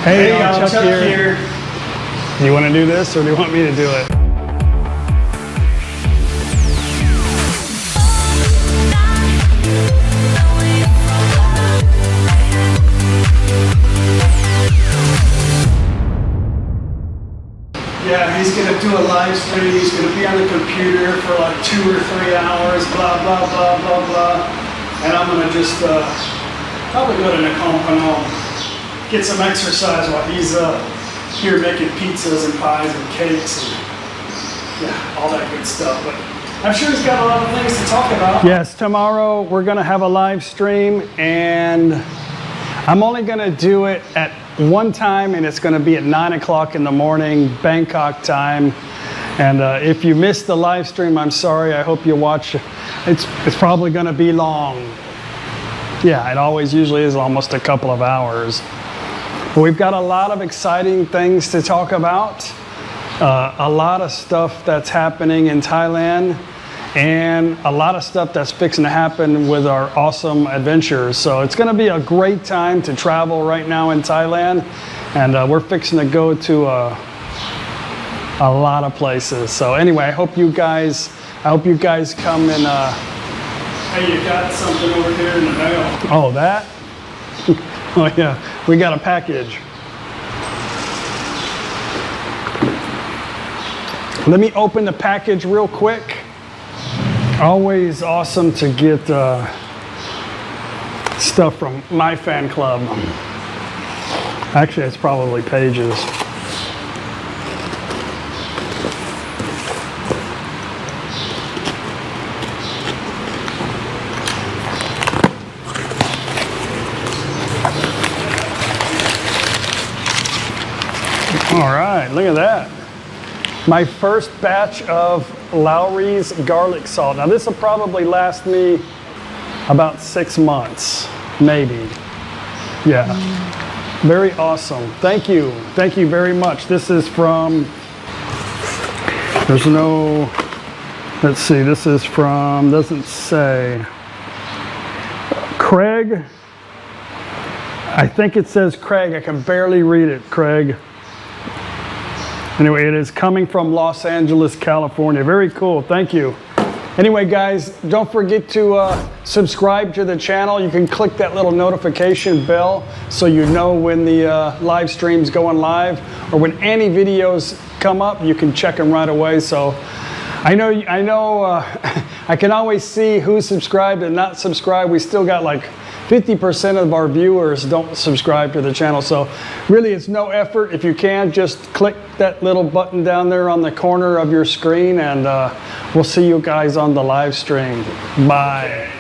Hey, Chuck here. Do you want to do this or do you want me to do it? Yeah, he's going to do a live stream. He's going to be on the computer for like 2 or 3 hours, blah, blah, blah, blah, blah. And I'm going to just probably go to Nicole, get some exercise while he's here making pizzas and pies and cakes and yeah, all that good stuff. But I'm sure he's got a lot of things to talk about. Yes, tomorrow we're going to have a live stream, and I'm only going to do it at one time, and it's going to be at 9 o'clock in the morning, Bangkok time. And if you missed the live stream, I'm sorry. I hope you watch. It's probably going to be long. Yeah, it always usually is almost a couple of hours. But we've got a lot of exciting things to talk about. A lot of stuff that's happening in Thailand, and a lot of stuff that's fixing to happen with our awesome adventures. So it's going to be a great time to travel right now in Thailand, and we're fixing to go to a lot of places. So anyway, I hope you guys come and hey, you got something over here in the mail. Oh, that? Oh yeah, we got a package. Let me open the package real quick. Always awesome to get stuff from my fan club. Actually, it's probably pages. All right, look at that. My first batch of Lowry's garlic salt. Now this will probably last me about 6 months, maybe. Yeah, very awesome. Thank you very much. This is from, there's no, let's see, this is from, doesn't say, Craig. I think it says Craig. I can barely read it, Craig. Anyway, it is coming from Los Angeles, California. Very cool, thank you. Anyway, guys, don't forget to subscribe to the channel. You can click that little notification bell so you know when the live stream's going live, or when any videos come up, you can check them right away. So I know I can always see who's subscribed and not subscribed. We still got like 50% of our viewers don't subscribe to the channel. So really it's no effort. If you can, just click that little button down there on the corner of your screen, and we'll see you guys on the live stream. Bye.